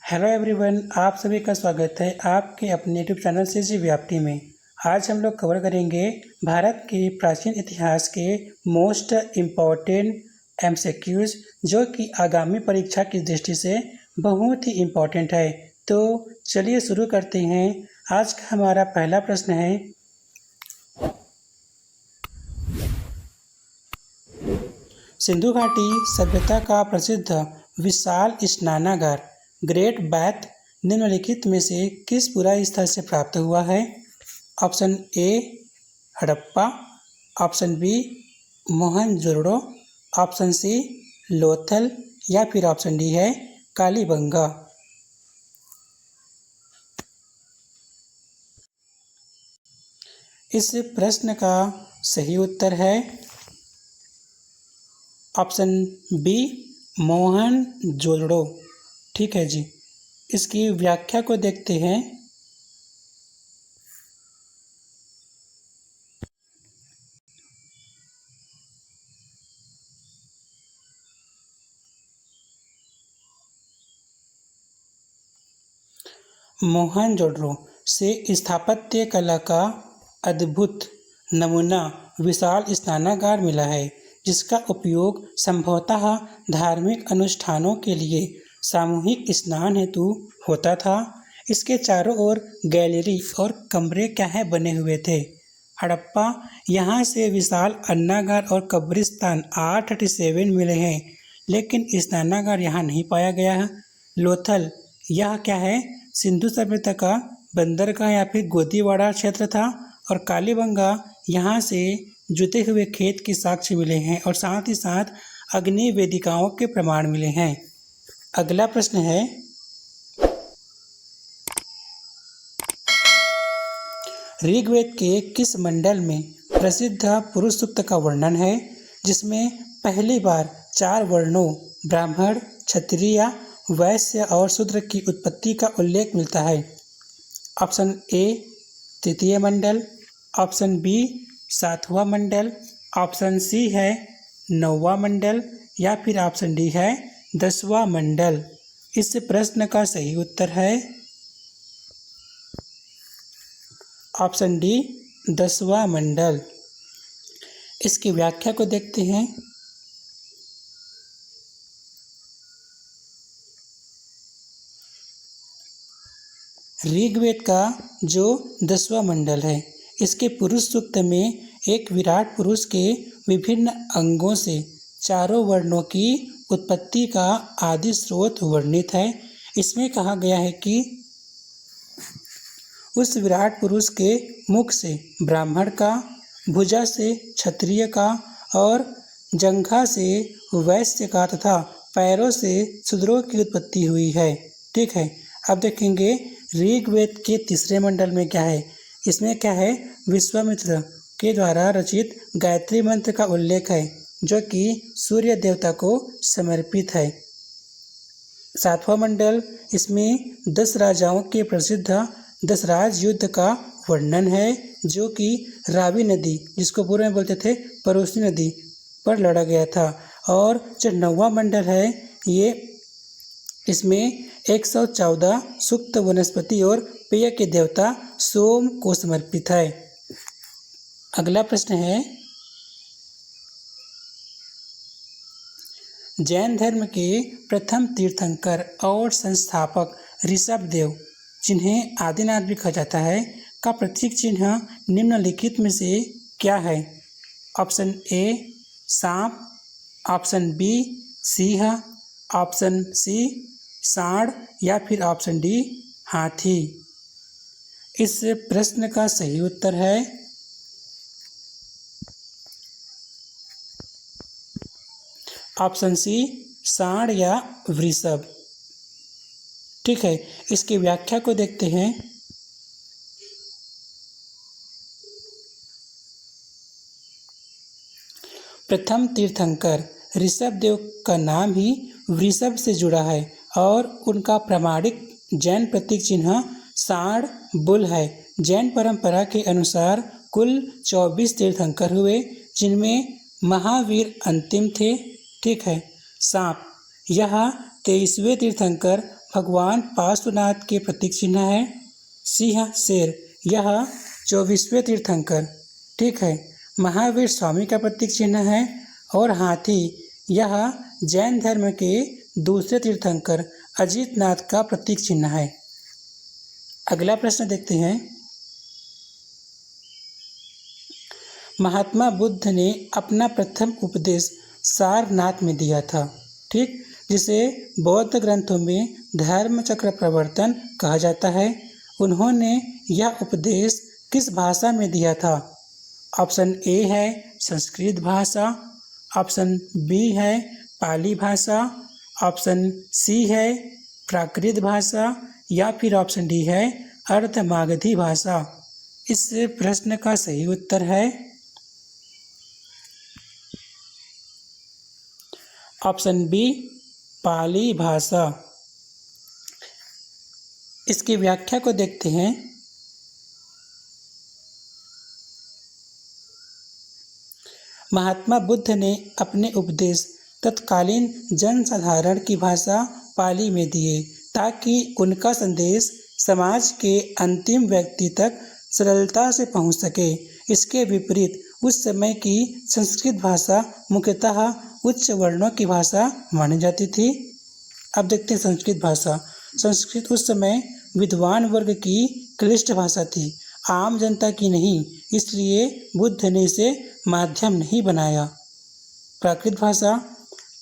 Hello everyone, आप सभी का स्वागत है आपके अपने यूट्यूब चैनल सीजी व्याप्ति में। आज हम लोग कवर करेंगे भारत के प्राचीन इतिहास के मोस्ट इम्पॉर्टेंट एमसीक्यूज जो कि आगामी परीक्षा की दृष्टि से बहुत ही इम्पॉर्टेंट है। तो चलिए शुरू करते हैं। आज का हमारा पहला प्रश्न है, सिंधु घाटी सभ्यता का प्रसिद्ध विशाल स्नानागार ग्रेट बाथ निम्नलिखित में से किस पुरा स्थल से प्राप्त हुआ है? Option A Harappa, option B Mohenjodaro, option C Lothal या फिर ऑप्शन डी है कालीबंगा। इस प्रश्न का सही उत्तर है ऑप्शन बी मोहनजोदड़ो। ठीक है जी, इसकी व्याख्या को देखते हैं। मोहनजोदड़ो से स्थापत्य कला का अद्भुत नमूना विशाल स्नानागार मिला है, जिसका उपयोग संभवतः धार्मिक अनुष्ठानों के लिए सामूहिक स्नान हेतु होता था। इसके चारों ओर गैलरी और कमरे क्या है बने हुए थे। हड़प्पा, यहाँ से विशाल अन्नागार और कब्रिस्तान 837 मिले हैं, लेकिन स्नानागार यहाँ नहीं पाया गया है। लोथल, यह क्या है सिंधु सभ्यता का बंदरगाह या फिर गोदीवाड़ा क्षेत्र था। और कालीबंगा, यहाँ से जुते हुए खेत के साक्ष्य मिले हैं और साथ ही साथ अग्नि वेदिकाओं के प्रमाण मिले हैं। अगला प्रश्न है, ऋग्वेद के किस मंडल में प्रसिद्ध पुरुष सूक्त का वर्णन है, जिसमें पहली बार 4 वर्णों ब्राह्मण, क्षत्रिय, वैश्य और शूद्र की उत्पत्ति का उल्लेख मिलता है? ऑप्शन ए तृतीय मंडल, ऑप्शन बी 7वां मंडल, ऑप्शन सी है 9वां मंडल या फिर ऑप्शन डी है 10वां मंडल। इस प्रश्न का सही उत्तर है ऑप्शन डी 10वां मंडल। इसकी व्याख्या को देखते हैं। ऋग्वेद का जो 10वां मंडल है, इसके पुरुष सूक्त में एक विराट पुरुष के विभिन्न अंगों से चारों वर्णों की उत्पत्ति का आदि स्रोत वर्णित है। इसमें कहा गया है कि उस विराट पुरुष के मुख से ब्राह्मण का, भुजा से क्षत्रिय का और जंघा से वैश्य का तथा पैरों से शूद्रों की उत्पत्ति हुई है। ठीक है, अब देखेंगे ऋग्वेद के तीसरे मंडल में क्या है। इसमें क्या है, विश्वामित्र के द्वारा रचित गायत्री मंत्र का उल्लेख है, जो कि सूर्य देवता को समर्पित है। 7वां मंडल, इसमें 10 राजाओं के प्रसिद्ध दशराज युद्ध का वर्णन है, जो कि रावी नदी, जिसको पूर्व में बोलते थे परोसी नदी, पर लड़ा गया था। और जो 9वां मंडल है, ये इसमें 114 सूक्त वनस्पति और पेय के देवता सोम को समर्पित है। अगला प्रश्न है, जैन धर्म के प्रथम तीर्थंकर और संस्थापक ऋषभदेव, जिन्हें आदिनाथ भी कहा जाता है, का प्रतीक चिन्ह निम्नलिखित में से क्या है? ऑप्शन ए सांप, ऑप्शन बी सिंह, ऑप्शन सी सांड या फिर ऑप्शन डी हाथी। इस प्रश्न का सही उत्तर है ऑप्शन सी सांड या वृषभ। ठीक है, इसकी व्याख्या को देखते हैं। प्रथम तीर्थंकर ऋषभदेव का नाम ही वृषभ से जुड़ा है और उनका प्रामाणिक जैन प्रतीक चिन्ह सांड बुल है। जैन परंपरा के अनुसार कुल 24 तीर्थंकर हुए, जिनमें महावीर अंतिम थे। ठीक है, सांप, यह 23वें तीर्थंकर भगवान पार्श्वनाथ के प्रतीक चिन्ह है। सिंह शेर, यह 24वें तीर्थंकर, ठीक है, महावीर स्वामी का प्रतीक चिन्ह है। और हाथी, यह जैन धर्म के दूसरे तीर्थंकर अजितनाथ का प्रतीक चिन्ह है। अगला प्रश्न देखते हैं। महात्मा बुद्ध ने अपना प्रथम उपदेश सारनाथ में दिया था, ठीक, जिसे बौद्ध ग्रंथों में धर्म चक्र प्रवर्तन कहा जाता है। उन्होंने यह उपदेश किस भाषा में दिया था? ऑप्शन ए है संस्कृत भाषा, ऑप्शन बी है पाली भाषा, ऑप्शन सी है प्राकृत भाषा या फिर ऑप्शन डी है अर्धमागधी भाषा। इस प्रश्न का सही उत्तर है ऑप्शन बी पाली भाषा। इसकी व्याख्या को देखते हैं। महात्मा बुद्ध ने अपने उपदेश तत्कालीन जनसाधारण की भाषा पाली में दिए ताकि उनका संदेश समाज के अंतिम व्यक्ति तक सरलता से पहुंच सके। इसके विपरीत उस समय की संस्कृत भाषा मुख्यतः उच्च वर्णों की भाषा मानी जाती थी। अब देखते हैं संस्कृत भाषा। संस्कृत उस समय विद्वान वर्ग की क्लिष्ट भाषा थी, आम जनता की नहीं, इसलिए बुद्ध ने इसे माध्यम नहीं बनाया। प्राकृत भाषा।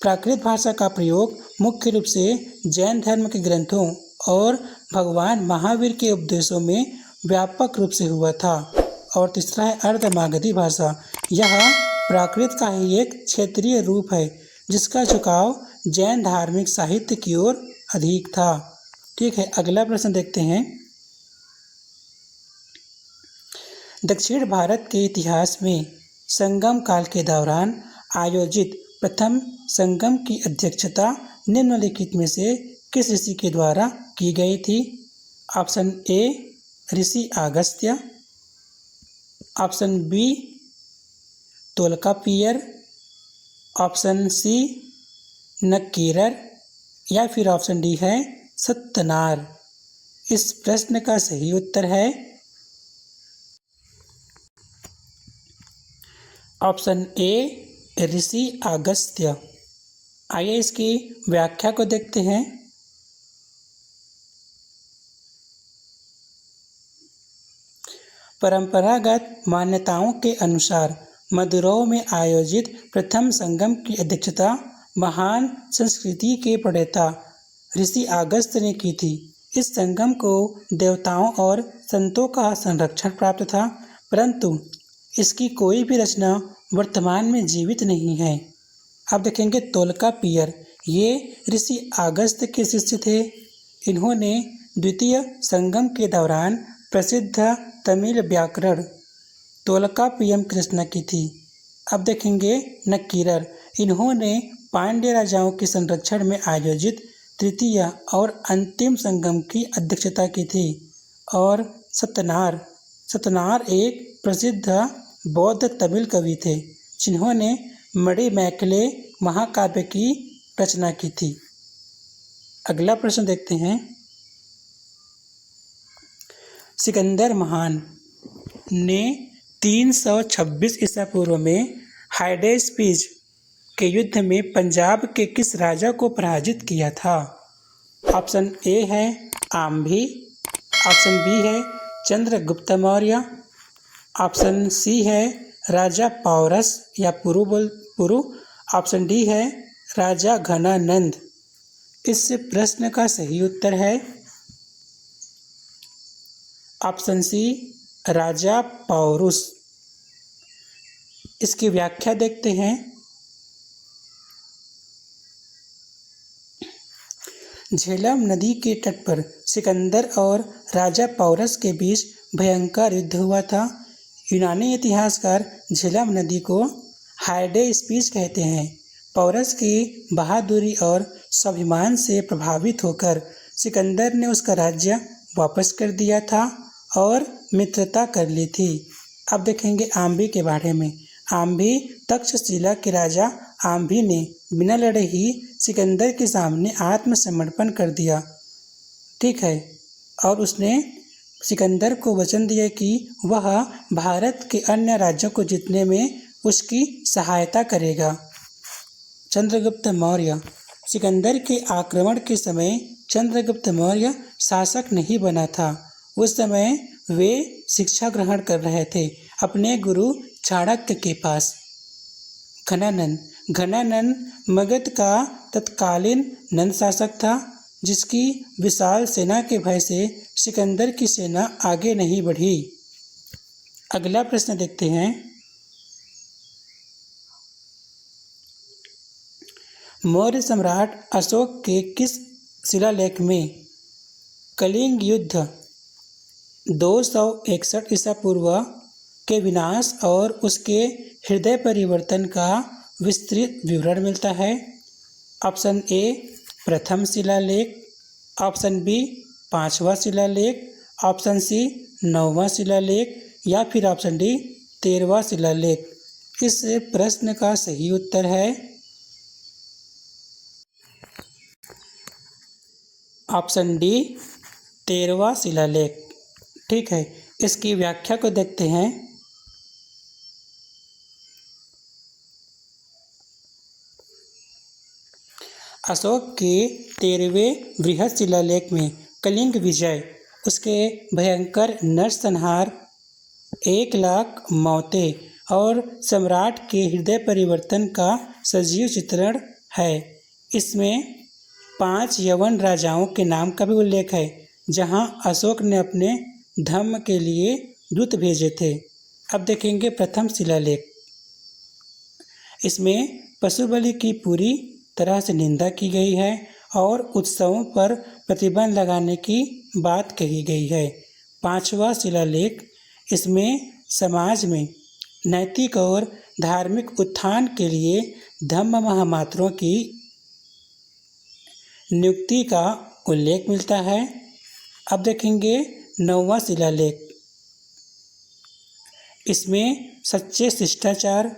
प्राकृत भाषा का प्रयोग मुख्य रूप से जैन धर्म के ग्रंथों और भगवान महावीर के उपदेशों में व्यापक रूप से हुआ था। और तीसरा है अर्धमागधी भाषा। यह प्राकृत का ही एक क्षेत्रीय रूप है जिसका झुकाव जैन धार्मिक साहित्य की ओर अधिक था। ठीक है, अगला प्रश्न देखते हैं। दक्षिण भारत के इतिहास में संगम काल के दौरान आयोजित प्रथम संगम की अध्यक्षता निम्नलिखित में से किस ऋषि के द्वारा की गई थी? Option A Rishi Agastya, option B Tolkappiyar, option C Nakkirar या फिर ऑप्शन डी है सत्तनार। इस प्रश्न का सही उत्तर है ऑप्शन ए ऋषि अगस्त्य। आइए इसकी व्याख्या को देखते हैं। परंपरागत मान्यताओं के अनुसार मदुरै में आयोजित प्रथम संगम की अध्यक्षता महान संस्कृति के प्रणेता ऋषि अगस्त्य ने की थी। इस संगम को देवताओं और संतों का संरक्षण प्राप्त था, परंतु इसकी कोई भी रचना वर्तमान में जीवित नहीं है। अब देखेंगे तोलकापियर। ये ऋषि अगस्त्य के शिष्य थे। इन्होंने द्वितीय संगम के दौरान प्रसिद्ध तमिल व्याकरण तोलकापियम की रचना की थी। अब देखेंगे नक्कीरर। इन्होंने पांड्य राजाओं के संरक्षण में आयोजित तृतीय और अंतिम संगम की अध्यक्षता की थी। और सत्तनार। सत्तनार एक प्रसिद्ध बौद्ध तमिल कवि थे जिन्होंने मणिमेखले महाकाव्य की रचना की थी। अगला प्रश्न देखते हैं। सिकंदर महान ने 326 ईसा पूर्व में हाइडेस्पीज के युद्ध में पंजाब के किस राजा को पराजित किया था? ऑप्शन ए है आम्भी, ऑप्शन बी है चंद्रगुप्त मौर्य, ऑप्शन सी है राजा पौरस या पुरु, ऑप्शन डी है राजा घनानंद। इस प्रश्न का सही उत्तर है ऑप्शन सी राजा पौरुष। इसकी व्याख्या देखते हैं। झेलम नदी के तट पर सिकंदर और राजा पौरस के बीच भयंकर युद्ध हुआ था। यूनानी इतिहासकार झेलम नदी को हाइडेस्पीज कहते हैं। पौरस की बहादुरी और स्वाभिमान से प्रभावित होकर सिकंदर ने उसका राज्य वापस कर दिया था और मित्रता कर ली थी। अब देखेंगे आम्भी के बारे में। आम्भी तक्षशिला के राजा आम्भी ने बिना लड़े ही सिकंदर के सामने आत्मसमर्पण कर दिया। ठीक है। और उसने सिकंदर को वचन दिया कि वह भारत के अन्य राज्यों को जीतने में उसकी सहायता करेगा। चंद्रगुप्त मौर्य। सिकंदर के आक्रमण के समय चंद्रगुप्त मौर्य शासक नहीं बना था। उस समय वे शिक्षा ग्रहण कर रहे थे अपने गुरु चाणक्य के पास। घनानंद मगध का तत्कालीन नंद शासक था, जिसकी विशाल सेना के भय से सिकंदर की सेना आगे नहीं बढ़ी। अगला प्रश्न देखते हैं। मौर्य सम्राट अशोक के किस शिलालेख में कलिंग युद्ध 261 ईसा पूर्व के विनाश और उसके हृदय परिवर्तन का विस्तृत विवरण मिलता है? ऑप्शन ए प्रथम शिलालेख, ऑप्शन बी 5वां शिलालेख, ऑप्शन सी 9वां शिलालेख या फिर ऑप्शन डी 13वां शिलालेख। इस प्रश्न का सही उत्तर है ऑप्शन डी 13वां शिलालेख। ठीक है, इसकी व्याख्या को देखते हैं। अशोक के 13वें बृहद शिलालेख में कलिंग विजय, उसके भयंकर नरसंहार, 1,00,000 मौतें और सम्राट के हृदय परिवर्तन का सजीव चित्रण है। इसमें 5 यवन राजाओं के नाम का भी उल्लेख है, जहां अशोक ने अपने धर्म के लिए दूत भेजे थे। अब देखेंगे प्रथम शिलालेख। इसमें पशु बलि की पूरी तरह से निंदा की गई है और उत्सवों पर प्रतिबंध लगाने की बात कही गई है। 5वां शिलालेख, इसमें समाज में नैतिक और धार्मिक उत्थान के लिए धम्म महामात्रों की नियुक्ति का उल्लेख मिलता है। अब देखेंगे 9वां शिलालेख। इसमें सच्चे शिष्टाचार,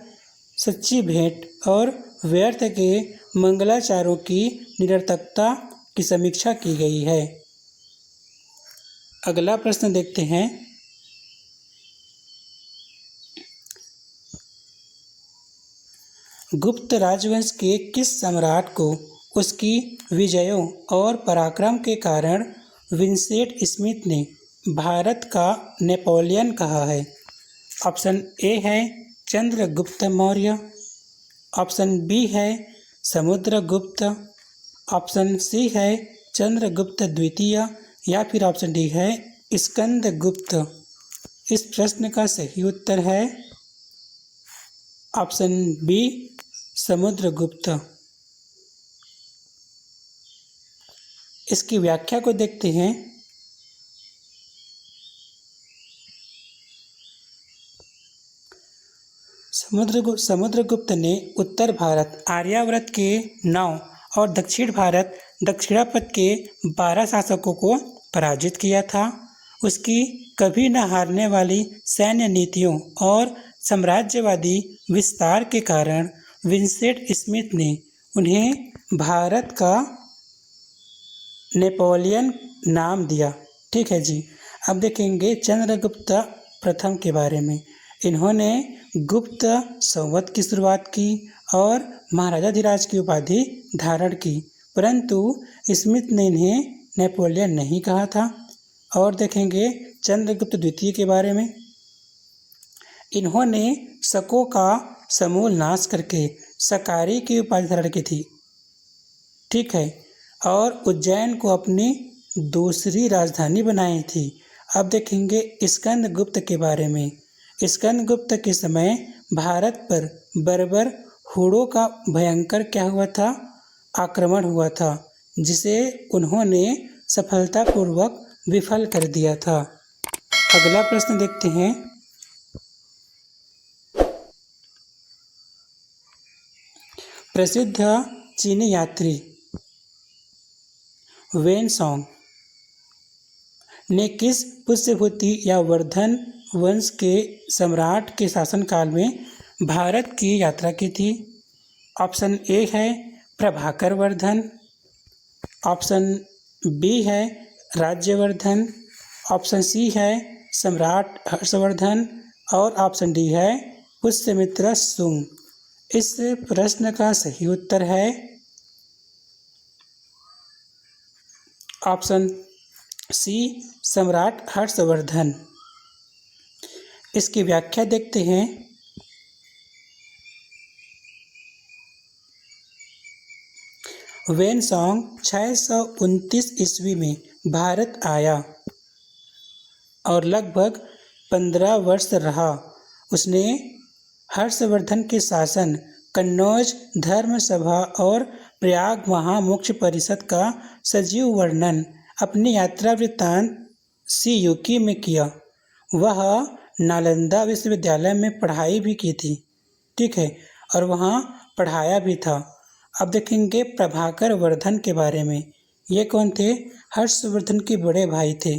सच्ची भेंट और व्यर्थ के मंगलाचारों की निरर्थकता की समीक्षा की गई है। अगला प्रश्न देखते हैं। गुप्त राजवंश के किस सम्राट को उसकी विजयों और पराक्रम के कारण विंसेंट स्मिथ ने भारत का नेपोलियन कहा है? ऑप्शन ए है चंद्रगुप्त मौर्य, ऑप्शन बी है समुद्रगुप्त, ऑप्शन सी है चंद्रगुप्त द्वितीय या फिर ऑप्शन डी है स्कंदगुप्त। इस प्रश्न का सही उत्तर है ऑप्शन बी समुद्रगुप्त। इसकी व्याख्या को देखते हैं। समुद्रगुप्त ने उत्तर भारत आर्यावर्त के 9 और दक्षिण भारत दक्षिणापथ के 12 शासकों को पराजित किया था। उसकी कभी न हारने वाली सैन्य नीतियों और साम्राज्यवादी विस्तार के कारण विंसेंट स्मिथ ने उन्हें भारत का नेपोलियन नाम दिया। ठीक है जी। अब देखेंगे चंद्रगुप्त प्रथम के बारे में। इन्होंने गुप्त संवत की शुरुआत की और महाराजाधिराज की उपाधि धारण की, परंतु स्मिथ ने इन्हें नेपोलियन नहीं कहा था। और देखेंगे चंद्रगुप्त द्वितीय के बारे में। इन्होंने शकों का समूल नाश करके सकारी की उपाधि धारण की थी। ठीक है, और उज्जैन को अपनी दूसरी राजधानी बनाई थी। अब देखेंगे स्कंदगुप्त के बारे में। स्कंदगुप्त के समय भारत पर बर्बर हुड़ों का भयंकर क्या हुआ था? आक्रमण हुआ था, जिसे उन्होंने सफलतापूर्वक विफल कर दिया था। अगला प्रश्न देखते हैं। प्रसिद्ध चीनी यात्री वेनसोंग ने किस पुष्यभूति या वर्धन वंश के सम्राट के शासनकाल में भारत की यात्रा की थी? ऑप्शन ए है प्रभाकर वर्धन, ऑप्शन बी है राज्यवर्धन, ऑप्शन सी है सम्राट हर्षवर्धन और ऑप्शन डी है पुष्यमित्र शुंग। इस प्रश्न का सही उत्तर है ऑप्शन सी सम्राट हर्षवर्धन। इसकी व्याख्या देखते हैं। वेनसोंग 629 ईस्वी में भारत आया और लगभग 15 वर्ष रहा। उसने हर्षवर्धन के शासन, कन्नौज धर्म सभा और प्रयाग महामोक्ष परिषद का सजीव वर्णन अपनी यात्रा वृत्तांत सीयूकी में किया। वह नालंदा विश्वविद्यालय में पढ़ाई भी की थी, ठीक है, और वहाँ पढ़ाया भी था। अब देखेंगे प्रभाकर वर्धन के बारे में। ये कौन थे? हर्षवर्धन के बड़े भाई थे।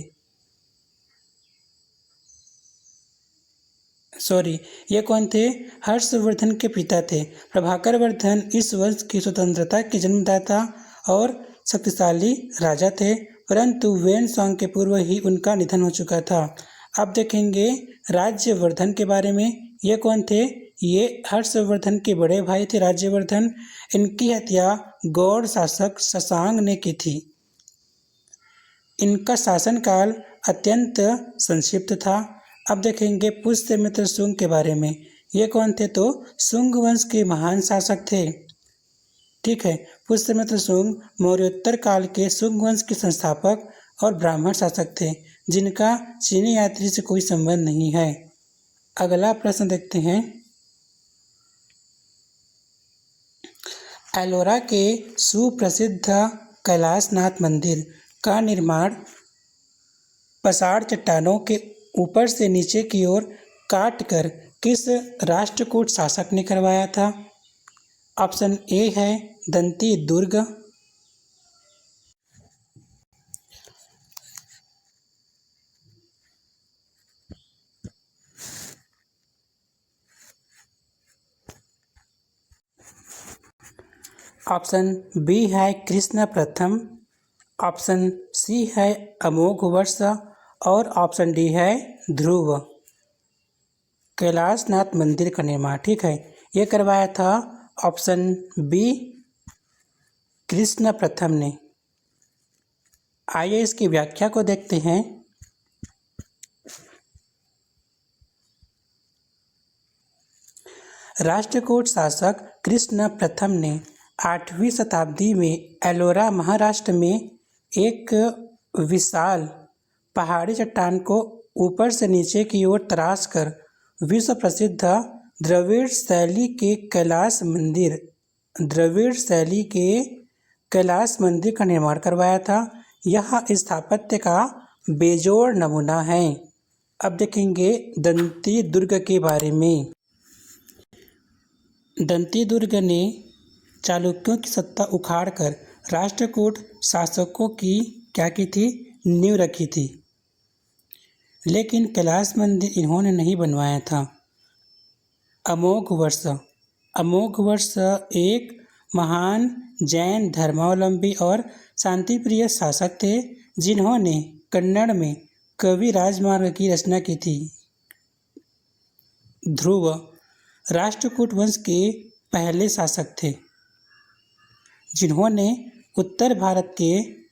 ये कौन थे? हर्षवर्धन के पिता थे। प्रभाकर वर्धन इस वंश की स्वतंत्रता के जन्मदाता और शक्तिशाली राजा थे, परंतु वेनसोंग के पूर्व ही उनका निधन हो चुका था। अब देखेंगे राज्यवर्धन के बारे में। ये कौन थे? ये हर्षवर्धन के बड़े भाई थे राज्यवर्धन। इनकी हत्या गौड़ शासक शशांक ने की थी। इनका शासनकाल अत्यंत संक्षिप्त था। अब देखेंगे पुष्यमित्र शुंग के बारे में। ये कौन थे? तो शुंग वंश के महान शासक थे, ठीक है। पुष्यमित्र शुंग मौर्योत्तर काल के शुंग वंश के संस्थापक और ब्राह्मण शासक थे, जिनका चीनी यात्री से कोई संबंध नहीं है। अगला प्रश्न देखते हैं। एलोरा के सुप्रसिद्ध कैलाशनाथ मंदिर का निर्माण पसाड़ चट्टानों के ऊपर से नीचे की ओर काटकर किस राष्ट्रकूट शासक ने करवाया था? ऑप्शन ए है दंती दुर्ग, ऑप्शन बी है कृष्ण प्रथम, ऑप्शन सी है अमोघवर्ष और ऑप्शन डी है ध्रुव। कैलाशनाथ मंदिर का निर्माण, ठीक है, ये करवाया था ऑप्शन बी कृष्ण प्रथम ने। आइए इसकी व्याख्या को देखते हैं। राष्ट्रकूट शासक कृष्ण प्रथम ने 8वीं शताब्दी में एलोरा महाराष्ट्र में एक विशाल पहाड़ी चट्टान को ऊपर से नीचे की ओर तराश कर विश्व प्रसिद्ध द्रविड़ शैली के कैलाश मंदिर का निर्माण करवाया था। यह स्थापत्य का बेजोड़ नमूना है। अब देखेंगे दंती दुर्ग के बारे में। दंती दुर्ग ने चालुक्यों की सत्ता उखाड़कर राष्ट्रकूट शासकों की क्या की थी? नींव रखी थी। लेकिन कैलाश मंदिर इन्होंने नहीं बनवाया था। अमोघवर्ष एक महान जैन धर्मावलंबी और शांतिप्रिय शासक थे, जिन्होंने कन्नड़ में कवि राजमार्ग की रचना की थी। ध्रुव राष्ट्रकूट वंश के पहले शासक थे, जिन्होंने उत्तर भारत के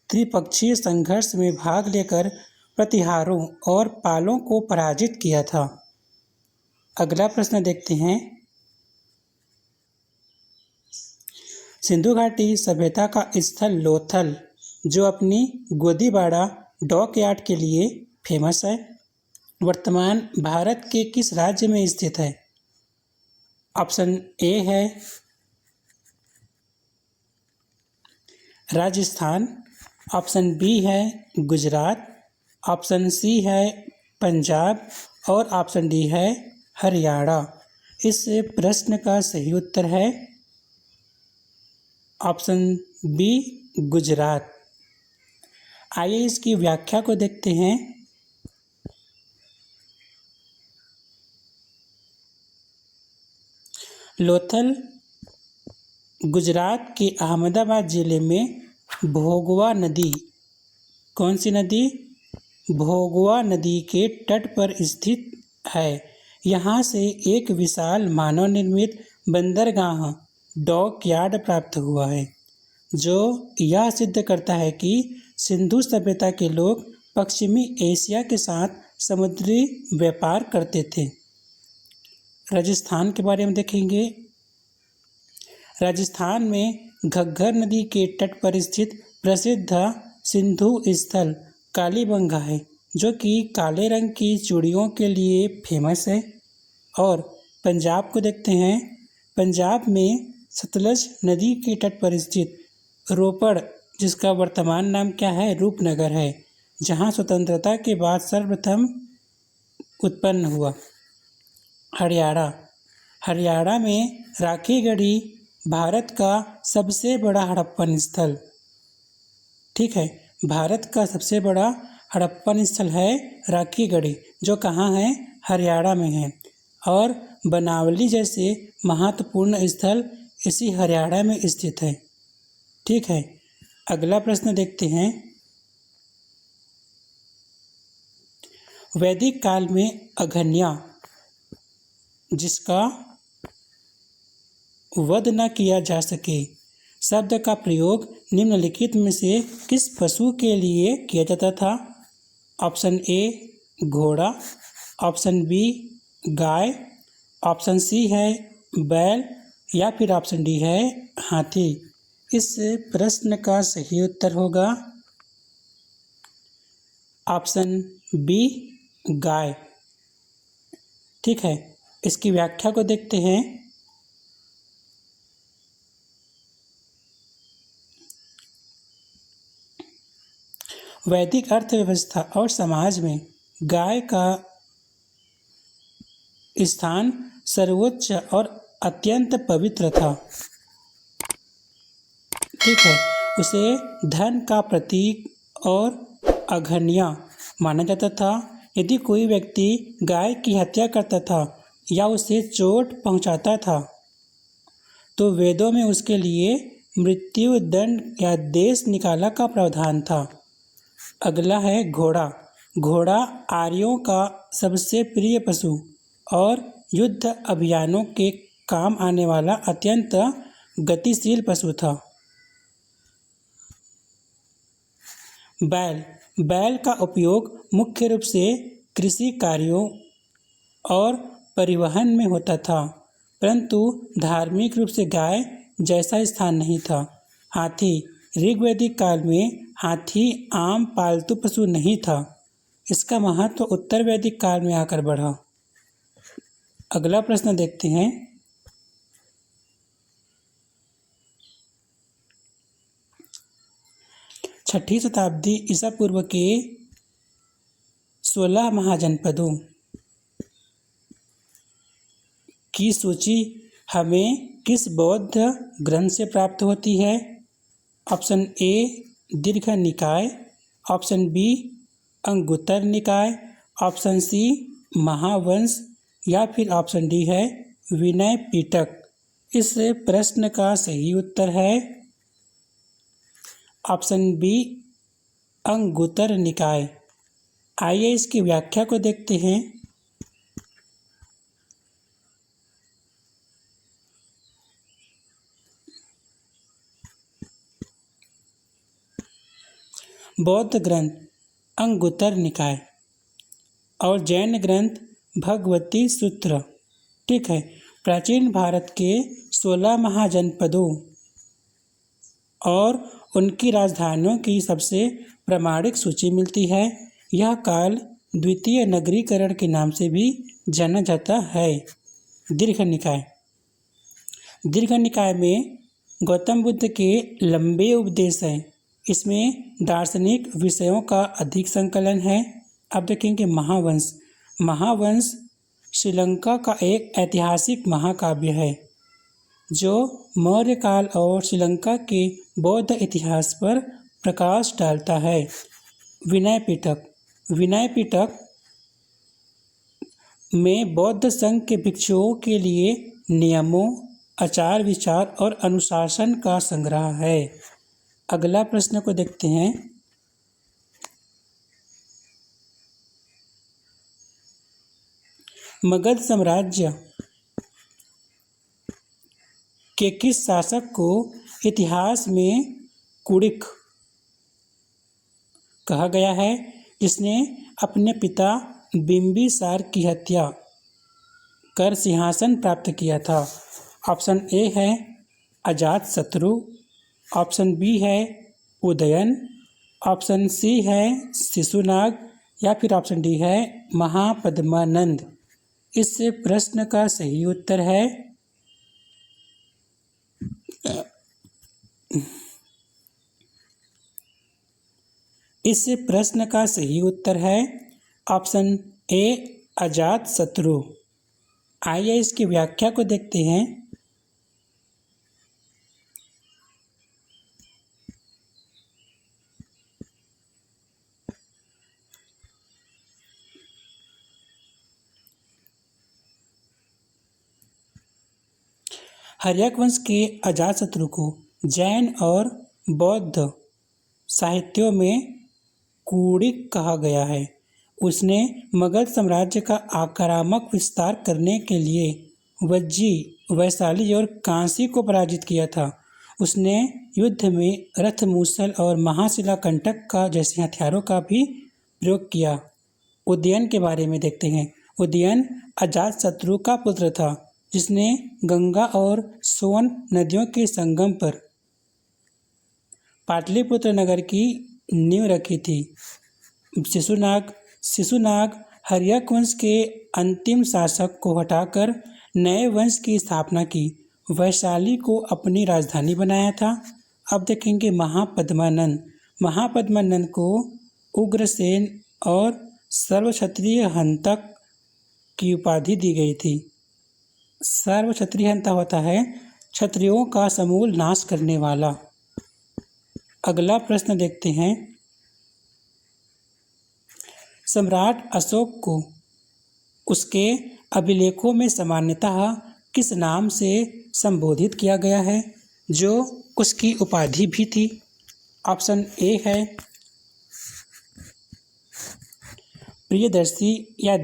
त्रिपक्षीय संघर्ष में भाग लेकर प्रतिहारों और पालों को पराजित किया था। अगला प्रश्न देखते हैं। सिंधु घाटी सभ्यता का स्थल लोथल, जो अपनी गोदीबाड़ा डॉकयार्ड के लिए फेमस है, वर्तमान भारत के किस राज्य में स्थित है? ऑप्शन ए है राजस्थान, ऑप्शन बी है गुजरात, ऑप्शन सी है पंजाब और ऑप्शन डी है हरियाणा। इस प्रश्न का सही उत्तर है ऑप्शन बी गुजरात। आइए इसकी व्याख्या को देखते हैं। लोथल गुजरात के अहमदाबाद जिले में भोगवा नदी कौन सी नदी? भोगवा नदी के तट पर स्थित है। यहाँ से एक विशाल मानव निर्मित बंदरगाह डॉक यार्ड प्राप्त हुआ है, जो यह सिद्ध करता है कि सिंधु सभ्यता के लोग पश्चिमी एशिया के साथ समुद्री व्यापार करते थे। राजस्थान के बारे में देखेंगे। राजस्थान में घग्गर नदी के तट पर स्थित प्रसिद्ध सिंधु स्थल कालीबंगा है, जो कि काले रंग की चूड़ियों के लिए फेमस है। और पंजाब को देखते हैं। पंजाब में सतलज नदी के तट पर स्थित रोपड़, जिसका वर्तमान नाम क्या है? रूपनगर है, जहां स्वतंत्रता के बाद सर्वप्रथम उत्पन्न हुआ। हरियाणा में राखीगढ़ी भारत का सबसे बड़ा हड़प्पन स्थल, ठीक है, भारत का सबसे बड़ा हड़प्पन स्थल है राखीगढ़ी, जो कहाँ है? हरियाणा में है। और बनावली जैसे महत्वपूर्ण स्थल इसी हरियाणा में स्थित है, ठीक है। अगला प्रश्न देखते हैं। वैदिक काल में अघन्या, जिसका वध न किया जा सके, शब्द का प्रयोग निम्नलिखित में से किस पशु के लिए किया जाता था? ऑप्शन ए घोड़ा, ऑप्शन बी गाय, ऑप्शन सी है बैल, या फिर ऑप्शन डी है हाथी। इस प्रश्न का सही उत्तर होगा ऑप्शन बी गाय, ठीक है। इसकी व्याख्या को देखते हैं। वैदिक अर्थव्यवस्था और समाज में गाय का स्थान सर्वोच्च और अत्यंत पवित्र था, ठीक है। उसे धन का प्रतीक और अघन्या माना जाता था। यदि कोई व्यक्ति गाय की हत्या करता था या उसे चोट पहुंचाता था, तो वेदों में उसके लिए मृत्यु दंड या देश निकाला का प्रावधान था। अगला है घोड़ा। घोड़ा आर्यों का सबसे प्रिय पशु और युद्ध अभियानों के काम आने वाला अत्यंत गतिशील पशु था। बैल का उपयोग मुख्य रूप से कृषि कार्यों और परिवहन में होता था, परंतु धार्मिक रूप से गाय जैसा स्थान नहीं था। हाथी। ऋग्वैदिक काल में हाथी आम पालतू पशु नहीं था। इसका महत्व उत्तर वैदिक काल में आकर बढ़ा। अगला प्रश्न देखते हैं। छठी शताब्दी ईसा पूर्व के 16 महाजनपदों की सूची हमें किस बौद्ध ग्रंथ से प्राप्त होती है? ऑप्शन ए दीर्घ निकाय, ऑप्शन बी अंगुत्तर निकाय, ऑप्शन सी महावंश, या फिर ऑप्शन डी है विनय पिटक। इस प्रश्न का सही उत्तर है ऑप्शन बी अंगुत्तर निकाय। आइए इसकी व्याख्या को देखते हैं। बौद्ध ग्रंथ अंगुत्तर निकाय और जैन ग्रंथ भगवती सूत्र, ठीक है, प्राचीन भारत के 16 महाजनपदों और उनकी राजधानियों की सबसे प्रामाणिक सूची मिलती है। यह काल द्वितीय नगरीकरण के नाम से भी जाना जाता है। दीर्घ निकाय। दीर्घ निकाय में गौतम बुद्ध के लंबे उपदेश हैं। इसमें दार्शनिक विषयों का अधिक संकलन है। अब देखेंगे महावंश। महावंश श्रीलंका का एक ऐतिहासिक महाकाव्य है जो मौर्य काल और श्रीलंका के बौद्ध इतिहास पर प्रकाश डालता है। विनय पिटक। विनय पिटक में बौद्ध संघ के भिक्षुओं के लिए नियमों, आचार विचार और अनुशासन का संग्रह है। अगला प्रश्न को देखते हैं। मगध साम्राज्य के किस शासक को इतिहास में कुड़िक कहा गया है, जिसने अपने पिता बिंबिसार की हत्या कर सिंहासन प्राप्त किया था? ऑप्शन ए है अजातशत्रु, ऑप्शन बी है उदयन, ऑप्शन सी है शिशुनाग या फिर ऑप्शन डी है महापद्मानंद। इस प्रश्न का सही उत्तर है ऑप्शन ए अजातशत्रु। आइए इसकी व्याख्या को देखते हैं। हर्यक वंश के अजातशत्रु को जैन और बौद्ध साहित्यों में कुड़िक कहा गया है। उसने मगध साम्राज्य का आक्रामक विस्तार करने के लिए वज्जी, वैशाली और कांसी को पराजित किया था। उसने युद्ध में रथ, मूसल और महाशिला कंटक का जैसे हथियारों का भी प्रयोग किया। उदयन के बारे में देखते हैं। उदयन अजातशत्रु का पुत्र था, जिसने गंगा और सोन नदियों के संगम पर पाटलिपुत्र नगर की नींव रखी थी। शिशुनाग हर्यक वंश के अंतिम शासक को हटाकर नए वंश की स्थापना की। वैशाली को अपनी राजधानी बनाया था। अब देखेंगे महापद्मानंद को उग्रसेन और सर्वक्षत्रिय हंतक की उपाधि दी गई थी। सर्वक्षत्रिय हंता होता है क्षत्रियों का समूल नाश करने वाला। अगला प्रश्न देखते हैं। सम्राट अशोक को उसके अभिलेखों में सामान्यतः किस नाम से संबोधित किया गया है, जो उसकी उपाधि भी थी? ऑप्शन ए है प्रियदर्शी या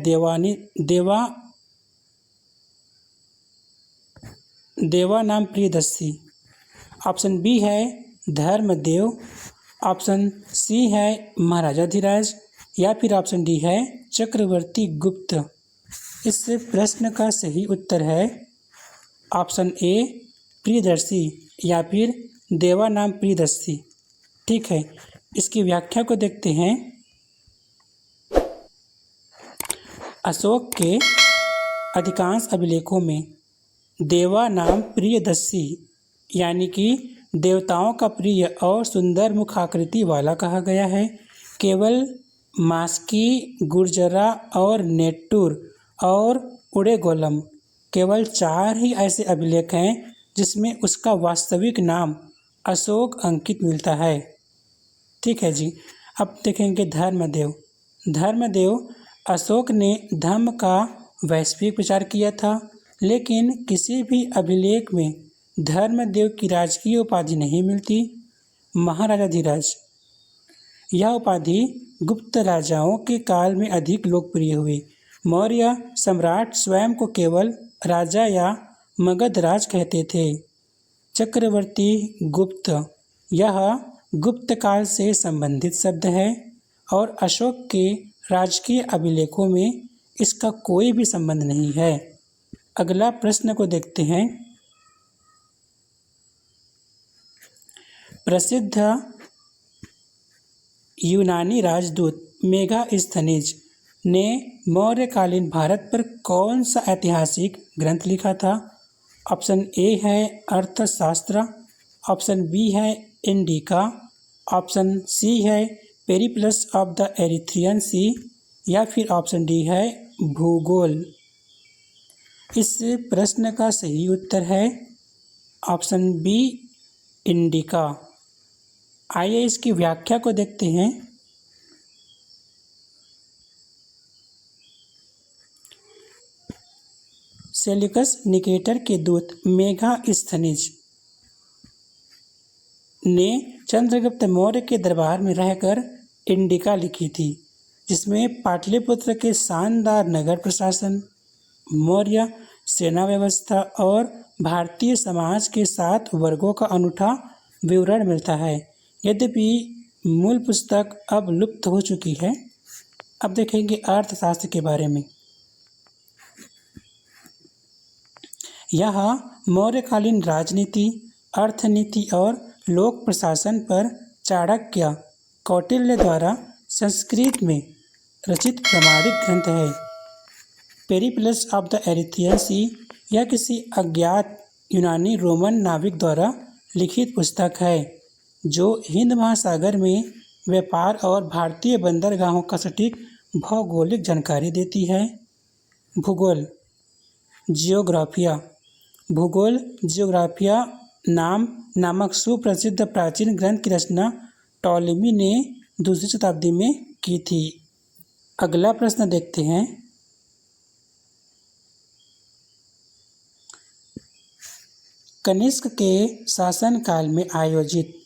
देवा नाम प्रियदर्शी। ऑप्शन बी है धर्मदेव, ऑप्शन सी है महाराजा धीराज या फिर ऑप्शन डी है चक्रवर्ती गुप्त। इस प्रश्न का सही उत्तर है ऑप्शन ए प्रियदर्शी या फिर देवा नाम प्रियदर्शी। ठीक है, इसकी व्याख्या को देखते हैं। अशोक के अधिकांश अभिलेखों में देवा नाम प्रियदर्शी यानी कि देवताओं का प्रिय और सुंदर मुखाकृति वाला कहा गया है। केवल मास्की, गुर्जरा और नेट्टूर और उड़ेगोलम केवल 4 ही ऐसे अभिलेख हैं जिसमें उसका वास्तविक नाम अशोक अंकित मिलता है। ठीक है जी। अब देखेंगे धर्मदेव अशोक ने धर्म का वैश्विक प्रचार किया था, लेकिन किसी भी अभिलेख में धर्मदेव की राजकीय उपाधि नहीं मिलती। महाराजा धीराज, यह उपाधि गुप्त राजाओं के काल में अधिक लोकप्रिय हुई। मौर्य सम्राट स्वयं को केवल राजा या मगधराज कहते थे। चक्रवर्ती गुप्त, यह गुप्त काल से संबंधित शब्द है और अशोक के राजकीय अभिलेखों में इसका कोई भी संबंध नहीं है। अगला प्रश्न को देखते हैं। प्रसिद्ध यूनानी राजदूत मेगास्थनीज ने मौर्यकालीन भारत पर कौन सा ऐतिहासिक ग्रंथ लिखा था? ऑप्शन ए है अर्थशास्त्र, ऑप्शन बी है इंडिका, ऑप्शन सी है पेरिप्लस ऑफ द एरिथ्रियन सी या फिर ऑप्शन डी है भूगोल। इस प्रश्न का सही उत्तर है ऑप्शन बी इंडिका। आइए इसकी व्याख्या को देखते हैं। सेल्यूकस निकेटर के दूत मेगास्थनीज ने चंद्रगुप्त मौर्य के दरबार में रहकर इंडिका लिखी थी, जिसमें पाटलिपुत्र के शानदार नगर प्रशासन, मौर्य सेना व्यवस्था और भारतीय समाज के 7 वर्गों का अनूठा विवरण मिलता है। यद्यपि मूल पुस्तक अब लुप्त हो चुकी है। अब देखेंगे अर्थशास्त्र के बारे में। यह मौर्यकालीन राजनीति, अर्थनीति और लोक प्रशासन पर चाणक्य कौटिल्य द्वारा संस्कृत में रचित प्रामाणिक ग्रंथ है। पेरिप्लस ऑफ द एरिथ्रियन सी यह किसी अज्ञात यूनानी रोमन नाविक द्वारा लिखित पुस्तक है जो हिंद महासागर में व्यापार और भारतीय बंदरगाहों का सटीक भौगोलिक जानकारी देती है। भूगोल जियोग्राफिया भूगोल जियोग्राफिया नामक सुप्रसिद्ध प्राचीन ग्रंथ की रचना टॉलेमी ने दूसरी शताब्दी में की थी। अगला प्रश्न देखते हैं। कनिष्क के शासनकाल में आयोजित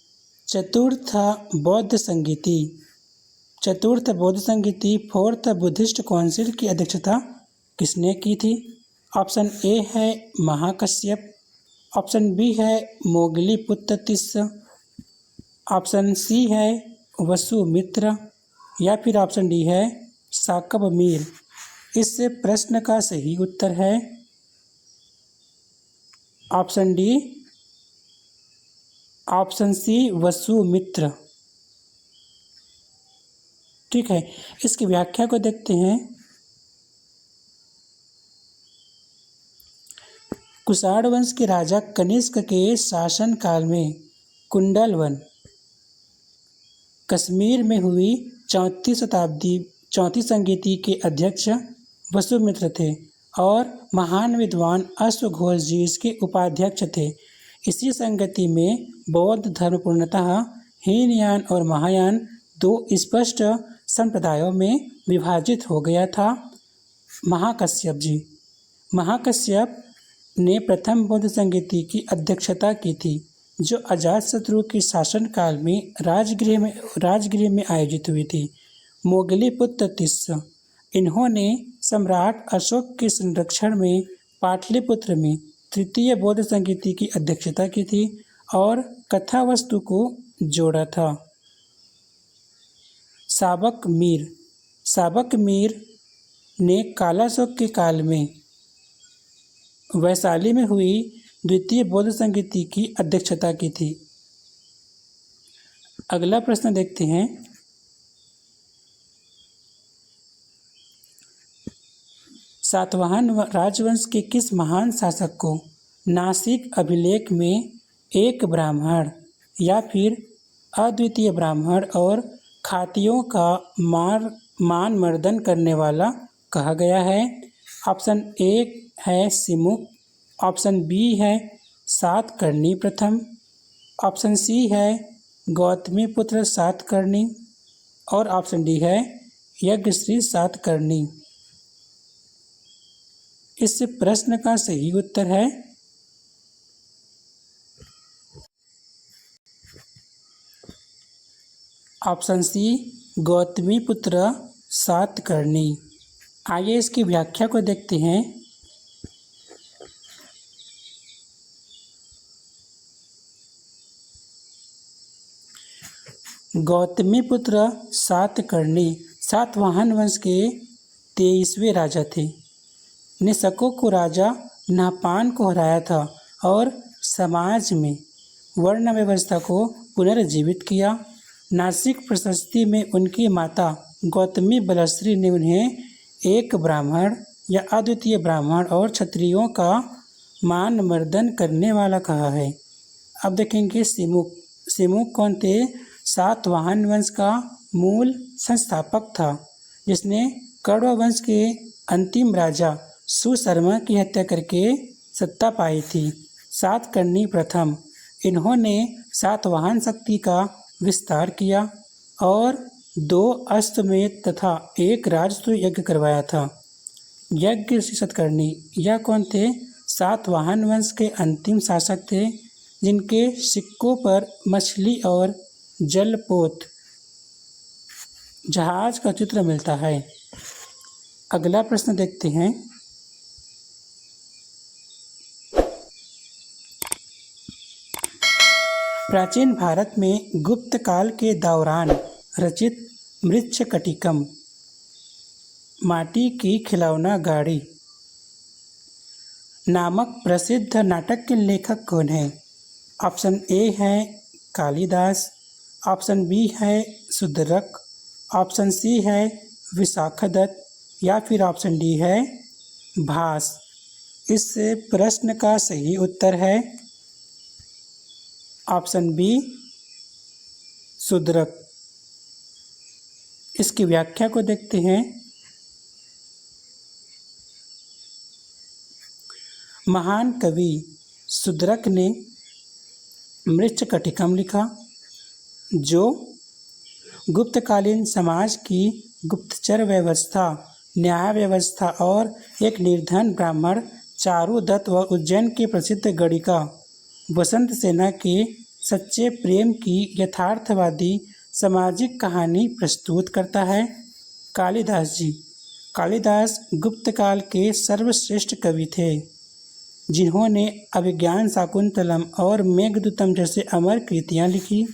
चतुर्थ बौद्ध संगीति फोर्थ बुद्धिस्ट काउंसिल की अध्यक्षता किसने की थी? ऑप्शन ए है महाकश्यप, ऑप्शन बी है मोगलीपुत्र तिस्स, ऑप्शन सी है वसुमित्र या फिर ऑप्शन डी है शाकंभर। इस प्रश्न का सही उत्तर है option D, option C Vasumitra. ठीक है, इसकी व्याख्या को देखते हैं। कुषाण वंश के राजा कनिष्क के शासनकाल में कुंडल वन कश्मीर में हुई चौथी संगीति के अध्यक्ष वसुमित्र थे और महान विद्वान अश्वघोष जी इसके उपाध्यक्ष थे। इसी संगति में बौद्ध धर्म पूर्णतः हीनयान और महायान 2 स्पष्ट संप्रदायों में विभाजित हो गया था। महाकश्यप ने प्रथम बौद्ध संगीति की अध्यक्षता की थी जो अजातशत्रु के शासनकाल में राजगृह में आयोजित हुई थी। मोगलीपुत्र तिस्स इन्होंने सम्राट अशोक के संरक्षण में पाटलिपुत्र में तृतीय बौद्ध संगीति की अध्यक्षता की थी और कथा वस्तु को जोड़ा था। साबक मीर ने कालाशोक के काल में वैशाली में हुई द्वितीय बौद्ध संगीति की अध्यक्षता की थी। अगला प्रश्न देखते हैं। सातवाहन राजवंश के किस महान शासक को नासिक अभिलेख में एक ब्राह्मण या फिर अद्वितीय ब्राह्मण और खातियों का मान मर्दन करने वाला कहा गया है? ऑप्शन ए है सिमुक, ऑप्शन बी है सातकर्णी प्रथम, ऑप्शन सी है गौतमीपुत्र सातकर्णी और ऑप्शन डी है यज्ञश्री सातकर्णी। इस प्रश्न का सही उत्तर है ऑप्शन सी गौतमीपुत्र सातकर्णी। आइए इसकी व्याख्या को देखते हैं। गौतमीपुत्र सातकर्णी सातवाहन वंश के 23वें राजा थे। ने शकों को राजा नहपान को हराया था और समाज में वर्ण व्यवस्था को पुनर्जीवित किया। नासिक प्रशस्ति में उनकी माता गौतमी बलश्री ने उन्हें एक ब्राह्मण या अद्वितीय ब्राह्मण और क्षत्रियों का मान मर्दन करने वाला कहा है। अब देखेंगे सिमुक कौन थे? सातवाहन वंश का मूल संस्थापक था जिसने कण्व वंश के अंतिम राजा सुशर्मा की हत्या करके सत्ता पाई थी। सातकर्णी प्रथम इन्होंने सातवाहन शक्ति का विस्तार किया और 2 अश्वमेध तथा 1 राजसूय यज्ञ करवाया था। यज्ञ सातकर्णी यह कौन थे? सातवाहन वंश के अंतिम शासक थे जिनके सिक्कों पर मछली और जलपोत जहाज का चित्र मिलता है। अगला प्रश्न देखते हैं। प्राचीन भारत में गुप्त काल के दौरान रचित मृच्छकटिकम माटी की खिलौना गाड़ी नामक प्रसिद्ध नाटक के लेखक कौन है? ऑप्शन ए है कालिदास, ऑप्शन बी है शुद्रक, ऑप्शन सी है विशाखदत्त या फिर ऑप्शन डी है भास। इस प्रश्न का सही उत्तर है ऑप्शन बी शुद्रक। इसकी व्याख्या को देखते हैं। महान कवि शुद्रक ने मृच्छकटिकम लिखा, जो गुप्तकालीन समाज की गुप्तचर व्यवस्था, न्याय व्यवस्था और एक निर्धन ब्राह्मण चारुदत्त व उज्जैन के प्रसिद्ध गणिका वसंत सेना के सच्चे प्रेम की यथार्थवादी सामाजिक कहानी प्रस्तुत करता है। कालिदास गुप्त काल के सर्वश्रेष्ठ कवि थे, जिन्होंने अभिज्ञान शाकुंतलम और मेघदूतम जैसे अमर कृतियाँ लिखी।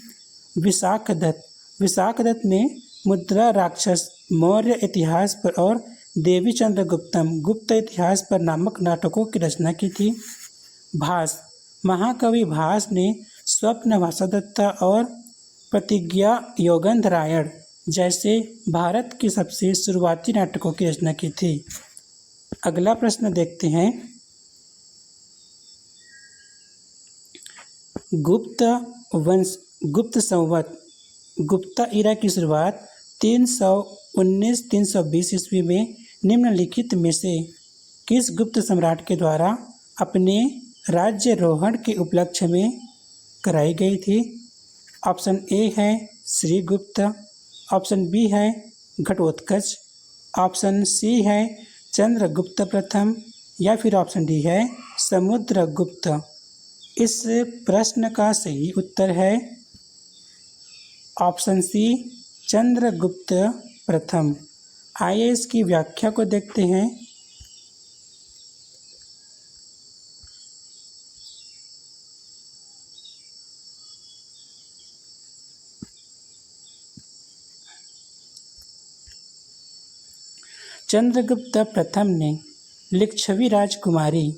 विशाखदत्त ने मुद्रा राक्षस, मौर्य इतिहास पर और देवी चंद्रगुप्तम गुप्त इतिहास पर नामक नाटकों की रचना की थी। महाकवि भास ने स्वप्न वासवदत्ता और प्रतिज्ञा योगंधरायण जैसे भारत के सबसे शुरुआती नाटकों की रचना की थी। अगला प्रश्न देखते हैं। गुप्त संवत गुप्ता इरा की शुरुआत 319-320 ईस्वी में निम्नलिखित में से किस गुप्त सम्राट के द्वारा अपने राज्यारोहण के उपलक्ष्य में कराई गई थी? ऑप्शन ए है श्रीगुप्त, ऑप्शन बी है घटोत्कच, ऑप्शन सी है चंद्रगुप्त प्रथम या फिर ऑप्शन डी है समुद्रगुप्त। इस प्रश्न का सही उत्तर है ऑप्शन सी चंद्रगुप्त प्रथम। आइए इसकी व्याख्या को देखते हैं। चंद्रगुप्त प्रथम ने लिच्छवी राजकुमारी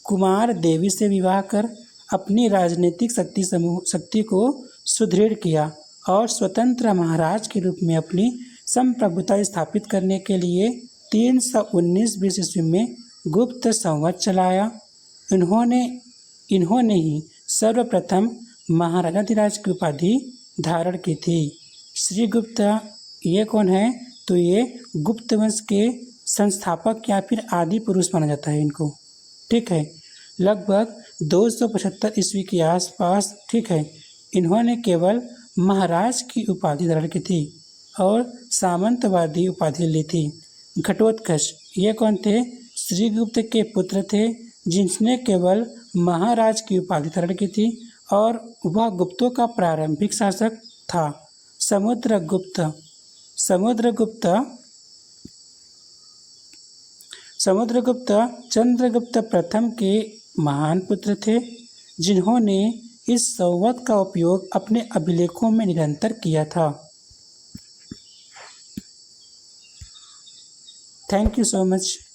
कुमार देवी से विवाह कर अपनी राजनीतिक शक्ति को सुदृढ़ किया और स्वतंत्र महाराज के रूप में अपनी संप्रभुता स्थापित करने के लिए 319 ईस्वी में गुप्त संवत चलाया। इन्होंने ही सर्वप्रथम महाराजाधिराज की उपाधि धारण की थी। श्रीगुप्त ये कौन है? तो ये गुप्त वंश के संस्थापक या फिर आदि पुरुष माना जाता है इनको। ठीक है, लगभग 275 ईस्वी के आसपास। ठीक है, इन्होंने केवल महाराज की उपाधि धारण की थी और सामंतवादी उपाधि ली थी। घटोत्कच ये कौन थे? श्रीगुप्त के पुत्र थे, जिसने केवल महाराज की उपाधि धारण की थी और वह गुप्तों का प्रारंभिक शासक था। समुद्रगुप्त चंद्रगुप्त प्रथम के महान पुत्र थे, जिन्होंने इस संवत का उपयोग अपने अभिलेखों में निरंतर किया था। Thank you so much.